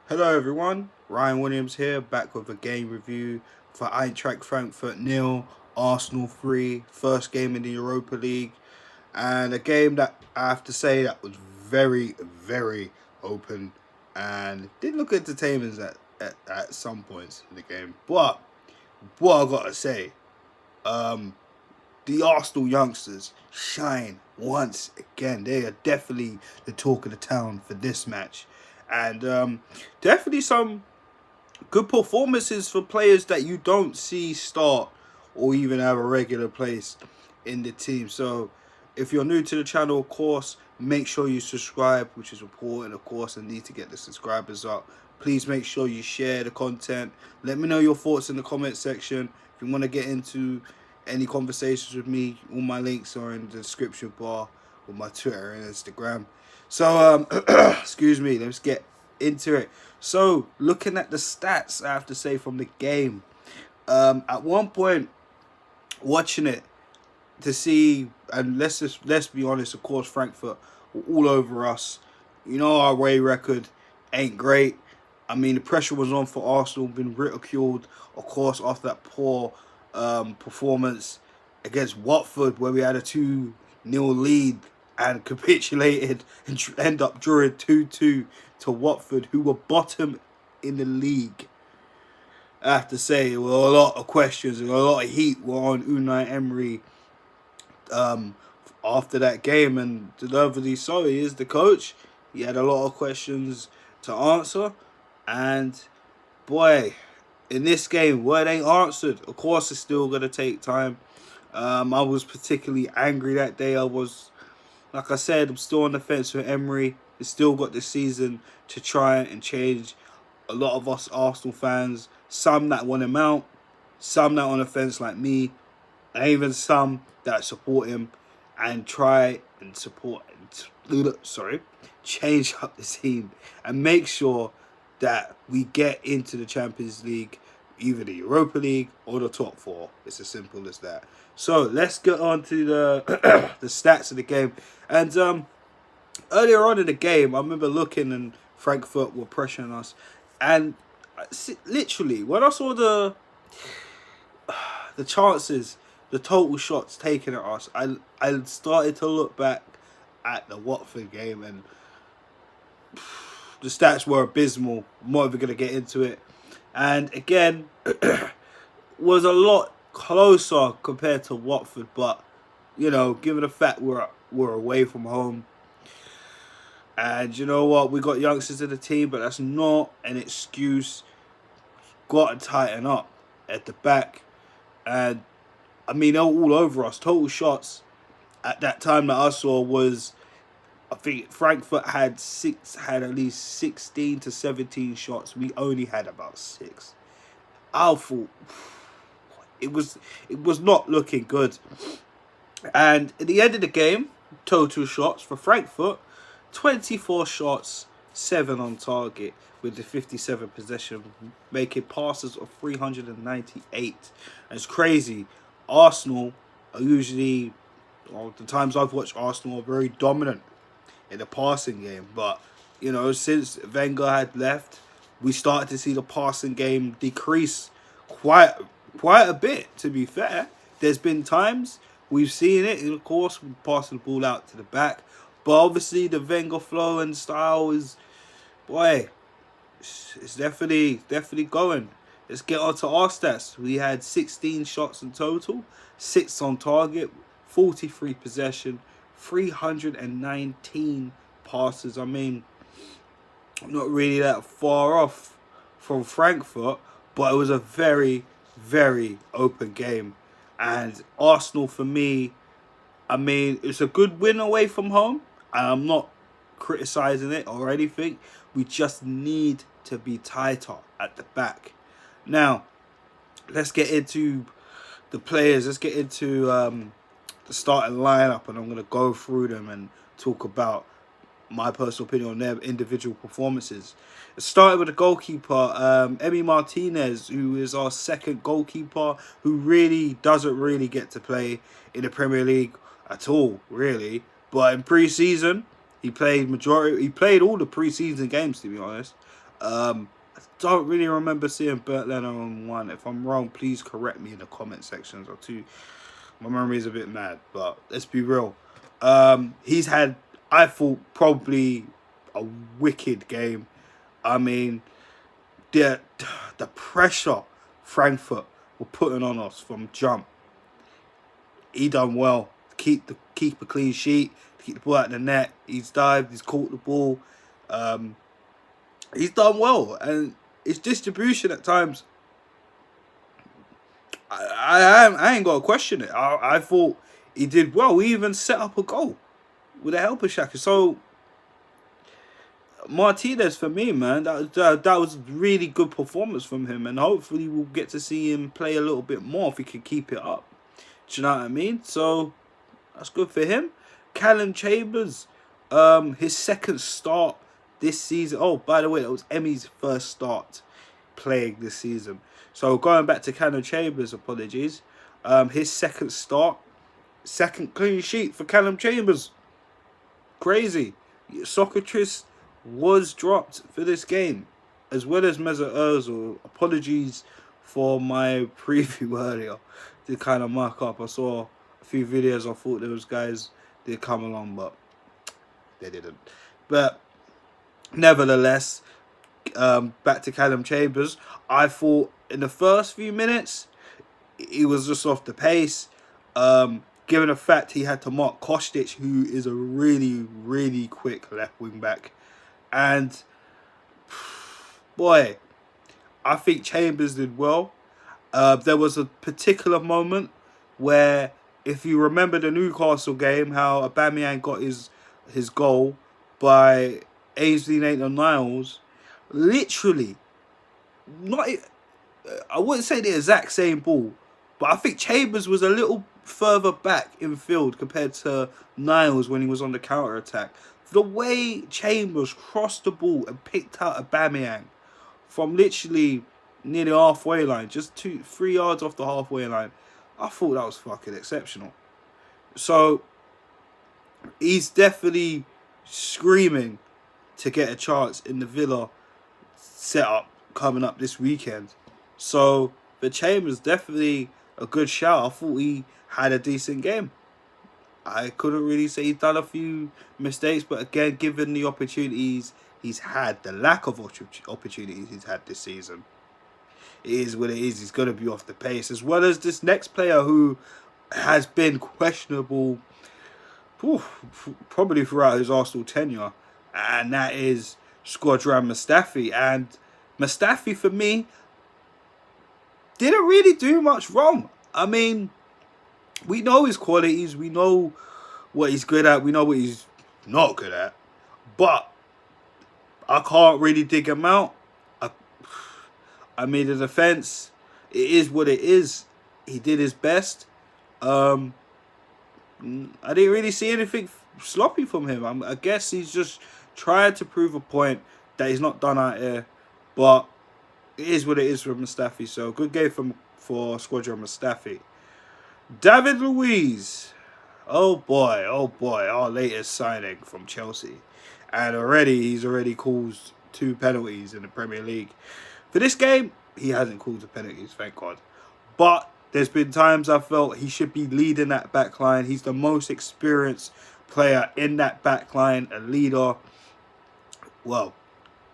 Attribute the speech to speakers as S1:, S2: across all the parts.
S1: Hello everyone, Ryan Williams here, back with a game review for Eintracht Frankfurt 0, Arsenal 3, first game in the Europa League, and a game that I have to say that was very open and did look entertaining at some points in the game. But what I gotta say, um, the Arsenal youngsters shine once again. They are definitely the talk of the town for this match. And definitely some good performances for players that you don't see start or even have a regular place in the team. So if you're new to the channel, of course, make sure you subscribe, which is important, of course, and need to get the subscribers up. Please make sure you share the content. Let me know your thoughts in the comment section. If you want to get into any conversations with me, all my links are in the description bar with my Twitter and Instagram. So, excuse me, let's get into it. So, looking at the stats, I have to say, from the game, at one point, watching it to see, and let's be honest, of course, Frankfurt were all over us. You know, our away record ain't great. I mean, the pressure was on for Arsenal, been ridiculed, of course, after that poor performance against Watford, where we had a 2-0 lead and capitulated and end up drawing 2-2 to Watford, who were bottom in the league. I have to say, there were a lot of questions and a lot of heat were on Unai Emery after that game, and deservedly so. He is the coach. He had a lot of questions to answer, and boy, in this game, were they answered? Of course, it's still going to take time. I was particularly angry that day. Like I said, I'm still on the fence with Emery. He's still got this season to try and change a lot of us Arsenal fans. Some that want him out, some that on the fence like me, and even some that support him and try and change up the team and make sure that we get into the Champions League, either the Europa League or the top four. It's as simple as that. So let's get on to the the stats of the game. And earlier on in the game, I remember looking and Frankfurt were pressuring us, and literally when I saw the chances, the total shots taken at us, I started to look back at the Watford game, and the stats were abysmal. I'm not even going to get into it. And again, was a lot closer compared to Watford, but you know, given the fact we're away from home, and you know what, we got youngsters in the team, but that's not an excuse. Got to tighten up at the back, and I mean, they're all over us. Total shots at that time that I saw was, I think Frankfurt had at least 16 to 17 shots. We only had about 6. I thought it was not looking good. And at the end of the game, total shots for Frankfurt, 24 shots, 7 on target with the 57 possession, making passes of 398. And it's crazy. Arsenal are usually, well, the times I've watched Arsenal, are very dominant in the passing game, but you know, since Wenger had left, we started to see the passing game decrease quite a bit. To be fair, there's been times we've seen it, and of course we pass the ball out to the back, but obviously the Wenger flow and style is, boy, it's definitely going. Let's get on to our stats. We had 16 shots in total, 6 on target, 43 possession, 319 passes. I mean, not really that far off from Frankfurt, but it was a very open game. And Arsenal, for me, I mean, it's a good win away from home, and I'm not criticizing it or anything. We just need to be tighter at the back. Now, let's get into the players. Let's get into the starting lineup, and I'm going to go through them and talk about my personal opinion on their individual performances. It started with the goalkeeper, Emi Martinez, who is our second goalkeeper, who really doesn't get to play in the Premier League at all, really. But in pre-season, he played all the pre-season games, to be honest. I don't really remember seeing Bert Leno on one. If I'm wrong, please correct me in the comment sections or two. My memory is a bit mad, but let's be real. He's had, I thought, probably a wicked game. I mean, the pressure Frankfurt were putting on us from jump. He done well. Keep a clean sheet. Keep the ball out of the net. He's dived. He's caught the ball. He's done well, and his distribution at times, I ain't got to question it. I thought he did well. He even set up a goal with the help of Saka. So Martinez, for me, man, that was a really good performance from him, and hopefully we'll get to see him play a little bit more if he can keep it up. Do you know what I mean? So that's good for him. Callum Chambers, his second start this season. Oh, by the way, that was Emmy's first start playing this season. So going back to Callum Chambers, apologies. His second start, second clean sheet for Callum Chambers. Crazy. Socrates was dropped for this game, as well as Mesut Ozil. Apologies for my preview earlier. Did kind of mark up. I saw a few videos. I thought those guys did come along, but they didn't. But nevertheless, back to Callum Chambers. I thought in the first few minutes, he was just off the pace. Given the fact he had to mark Kostic, who is a really, really quick left wing back. And, boy, I think Chambers did well. There was a particular moment where, if you remember the Newcastle game, how Aubameyang got his goal by Ainsley Niles, literally, not, I wouldn't say the exact same ball, but I think Chambers was a little further back in field compared to Niles when he was on the counter attack. The way Chambers crossed the ball and picked out Aubameyang from literally near the halfway line, just 2-3 yards off the halfway line, I thought that was fucking exceptional. So he's definitely screaming to get a chance in the Villa setup coming up this weekend. So the Chambers definitely a good shout. I thought he had a decent game. I couldn't really say he's done a few mistakes, but again, given the opportunities he's had, the lack of opportunities he's had this season, it is what it is. He's going to be off the pace, as well as this next player who has been questionable probably throughout his Arsenal tenure, and that is Shkodran Mustafi. And Mustafi, for me, didn't really do much wrong. I mean, we know his qualities, we know what he's good at, we know what he's not good at, but I can't really dig him out. I mean, the defense, it is what it is. He did his best. I didn't really see anything sloppy from him. I guess he's just trying to prove a point that he's not done out here, but it is what it is for Mustafi. So good game for Shkodran Mustafi. David Luiz, oh boy, our latest signing from Chelsea, and he's already caused 2 penalties in the Premier League. For this game, he hasn't caused the penalties, thank God. But there's been times I felt he should be leading that back line. He's the most experienced player in that back line, a leader. Well,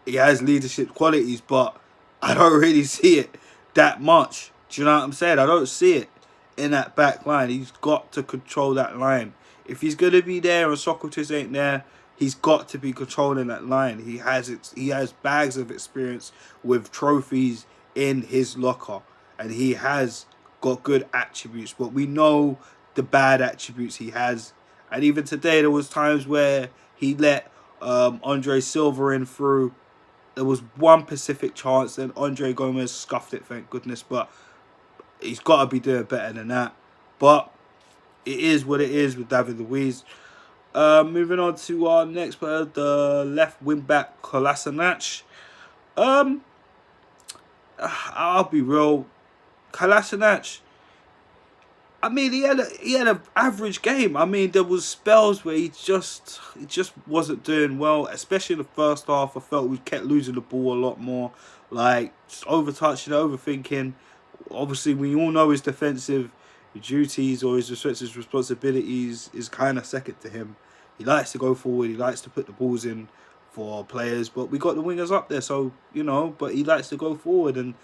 S1: he has leadership qualities, but I don't really see it that much. Do you know what I'm saying? I don't see it in that back line. He's got to control that line. If he's going to be there and Socrates ain't there, he's got to be controlling that line. He has bags of experience with trophies in his locker, and he has got good attributes, but we know the bad attributes he has. And even today, there was times where he let Andre Silva in through. There was one Pacific chance, and Andre Gomez scuffed it, thank goodness, but he's got to be doing better than that. But it is what it is with David Luiz. Moving on to our next player, the left wing back Kolasinac. I'll be real, Kolasinac, I mean, he had an average game. I mean, there was spells where he just wasn't doing well, especially in the first half. I felt we kept losing the ball a lot more, like just overtouching, overthinking. Obviously, we all know his defensive duties or his defensive responsibilities is kind of second to him. He likes to go forward. He likes to put the balls in for players, but we got the wingers up there, so But he likes to go forward and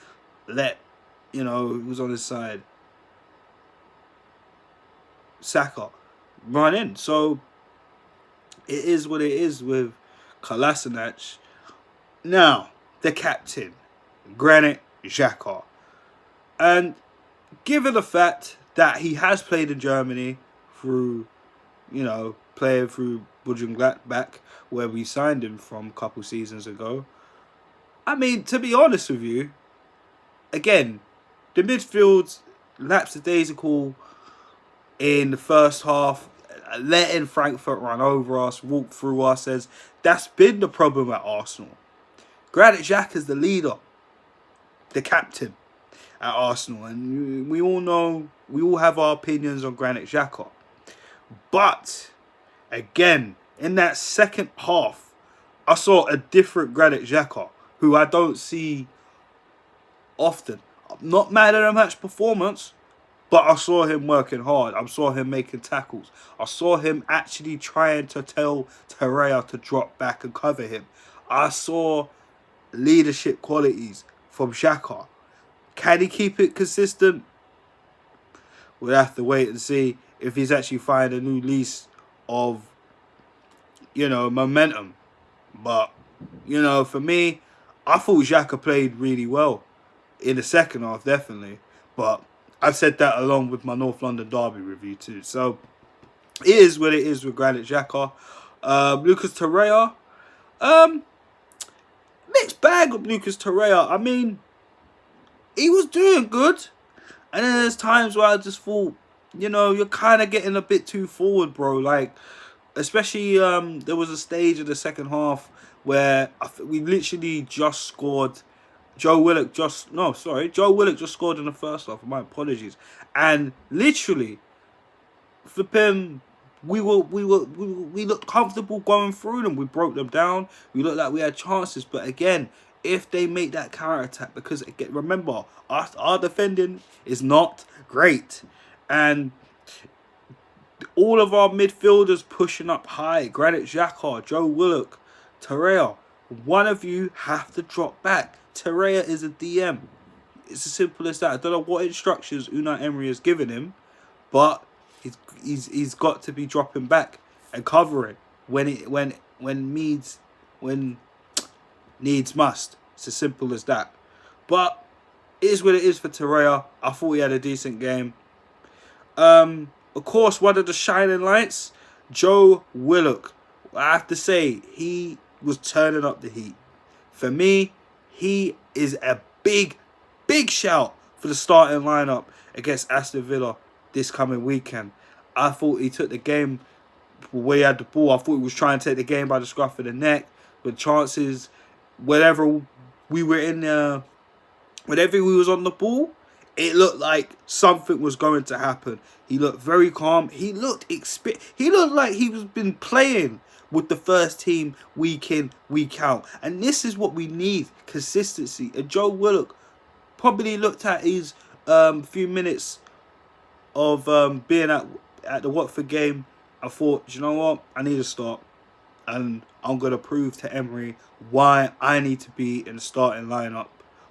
S1: let who's on his side. Saka run in. So it is what it is with Kolasinac. Now, the captain, Granit Xhaka. And given the fact that he has played in Germany through, playing through Mönchengladbach, where we signed him from a couple seasons ago. I mean, to be honest with you, again, the midfield's lackadaisical in the first half, letting Frankfurt run over us, walk through us, that's been the problem at Arsenal. Granit Xhaka is the leader, the captain at Arsenal, and we all know, we all have our opinions on Granit Xhaka. But, again, in that second half, I saw a different Granit Xhaka, who I don't see often. I'm not mad at a match performance, but I saw him working hard. I saw him making tackles. I saw him actually trying to tell Torreira to drop back and cover him. I saw leadership qualities from Xhaka. Can he keep it consistent? We'll have to wait and see if he's actually find a new lease of, momentum. But, for me, I thought Xhaka played really well in the second half, definitely. But I've said that along with my North London Derby review too. So it is what it is with Granit Xhaka. Lucas Torreira. Mixed bag with Lucas Torreira. I mean, he was doing good. And then there's times where I just thought, you're kind of getting a bit too forward, bro. Like, especially there was a stage in the second half where we literally just scored. Joe Willock just scored in the first half. My apologies. And literally, flipping, we looked comfortable going through them. We broke them down. We looked like we had chances. But again, if they make that counter attack, because again, remember, our defending is not great, and all of our midfielders pushing up high. Granit Xhaka, Joe Willock, Torreira. One of you have to drop back. Torreira is a DM. It's as simple as that. I don't know what instructions Unai Emery has given him, but he's got to be dropping back and covering when needs must. It's as simple as that. But it is what it is for Torreira. I thought he had a decent game. Of course, one of the shining lights, Joe Willock. I have to say, he was turning up the heat. For me, he is a big shout for the starting lineup against Aston Villa this coming weekend. I thought he took the game where he had the ball. I thought he was trying to take the game by the scruff of the neck. With chances, whenever we were in there, whenever he was on the ball, it looked like something was going to happen. He looked very calm. He looked like he was been playing with the first team week in, week out. And this is what we need, consistency. And Joe Willock probably looked at his few minutes of being at the Watford game. I thought, you know what? I need to start. And I'm going to prove to Emery why I need to be in the starting lineup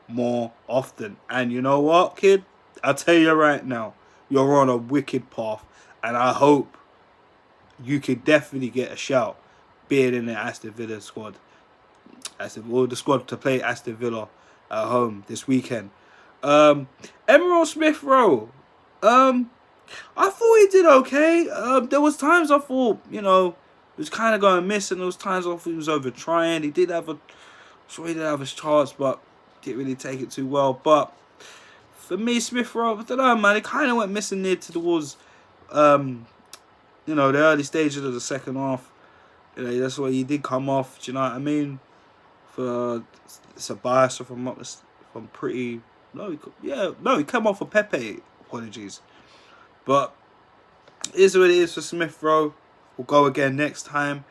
S1: more often. And you know what, kid? I'll tell you right now, you're on a wicked path. And I hope you can definitely get a shout being in the Aston Villa squad. The squad to play Aston Villa at home this weekend. Emery SmithRowe. I thought he did okay. There was times I thought, it was kind of going missing. There was times I thought he was over trying. He did have his chance, but didn't really take it too well. But for me, SmithRowe, I don't know, man. It kind of went missing near towards, the early stages of the second half. That's why he did come off. Do you know what I mean? It's a bias if I'm not. He came off for Pepe. Apologies. But it is what it is for SmithRowe. We'll go again next time.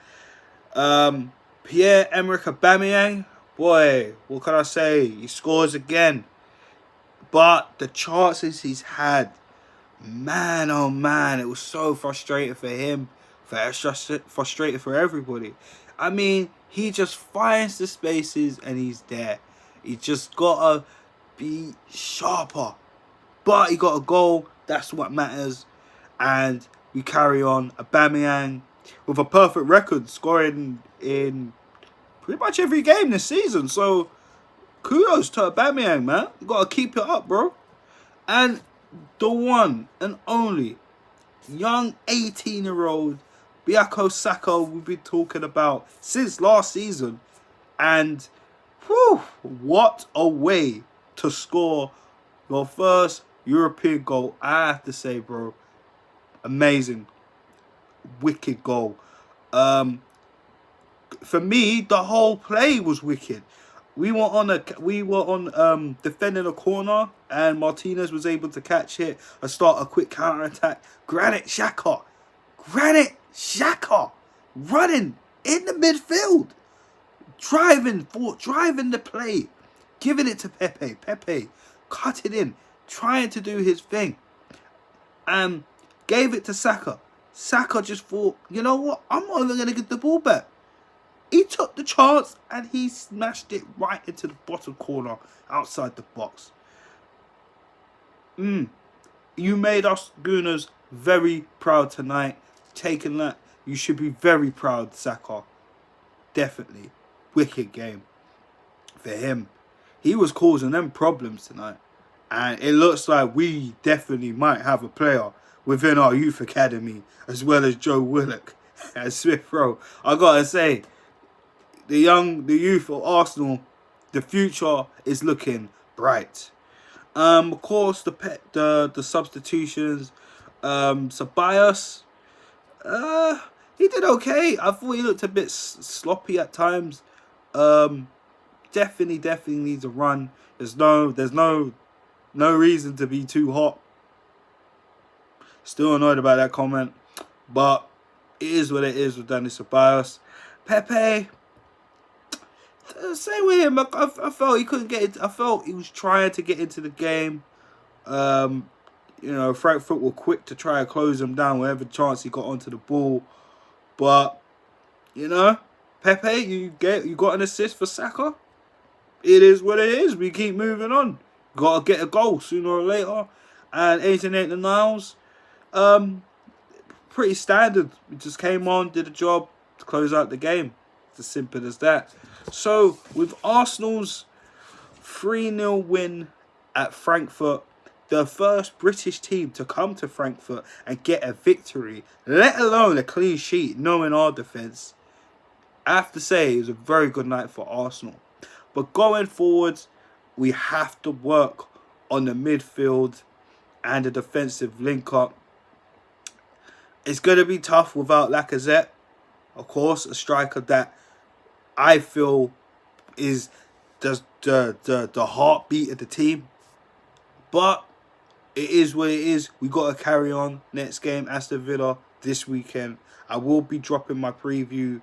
S1: Pierre-Emerick Aubameyang, boy, what can I say? He scores again. But the chances he's had, man, oh man, it was so frustrating for him. It's just frustrating for everybody. I mean, he just finds the spaces and he's there. He just gotta be sharper. But he got a goal. That's what matters. And we carry on. Aubameyang with a perfect record, scoring in pretty much every game this season. So kudos to Aubameyang, man. You gotta keep it up, bro. And the one and only young 18-year-old Bukayo Saka we've been talking about since last season. And whew, what a way to score your first European goal. I have to say, bro, amazing, wicked goal. For me, the whole play was wicked. We were on defending a corner, and Martinez was able to catch it and start a quick counter attack. Granit Xhaka running in the midfield, driving the play, giving it to Pepe. Pepe cut it in, trying to do his thing, and gave it to Saka. Saka just thought, you know what? I'm not even going to get the ball back. He took the chance and he smashed it right into the bottom corner outside the box. You made us Gooners very proud tonight. Taking that, you should be very proud, Saka. Definitely. Wicked game for him. He was causing them problems tonight. And it looks like we definitely might have a player within our youth academy, as well as Joe Willock and SmithRowe. I gotta say, the youth of Arsenal, the future is looking bright. Of course, the substitutions. Ceballos, he did okay. I thought he looked a bit sloppy at times. Definitely needs a run. There's no reason to be too hot. Still annoyed about that comment, but it is what it is with Dani Ceballos. Pepe, same with him. I felt he couldn't get it. I felt he was trying to get into the game. Frankfurt were quick to try and close him down whenever chance he got onto the ball. But Pepe, you got an assist for Saka. It is what it is. We keep moving on. Gotta get a goal sooner or later. And 88 Niles, pretty standard. We just came on, did a job to close out the game. It's as simple as that. So with Arsenal's 3-0 win at Frankfurt, the first British team to come to Frankfurt and get a victory, let alone a clean sheet, knowing our defence, I have to say it was a very good night for Arsenal. But going forward, we have to work on the midfield and the defensive link-up. It's going to be tough without Lacazette. Of course, a striker that I feel is the heartbeat of the team. But it is what it is. We got to carry on. Next game, Aston Villa this weekend. I will be dropping my preview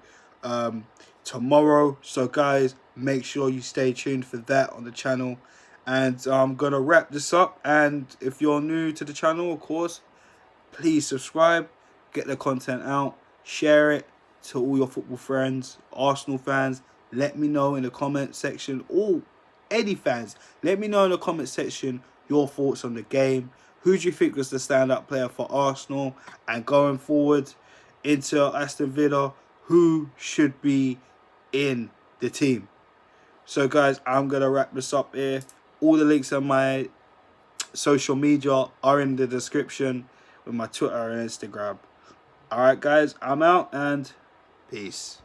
S1: tomorrow. So, guys, make sure you stay tuned for that on the channel. And I'm going to wrap this up. And if you're new to the channel, of course, please subscribe. Get the content out. Share it to all your football friends, Arsenal fans. Let me know in the comment section, or any fans, let me know in the comment section your thoughts on the game. Who do you think was the standout player for Arsenal? And going forward into Aston Villa, who should be in the team? So guys, I'm going to wrap this up here. All the links on my social media are in the description with my Twitter and Instagram. Alright guys, I'm out and peace.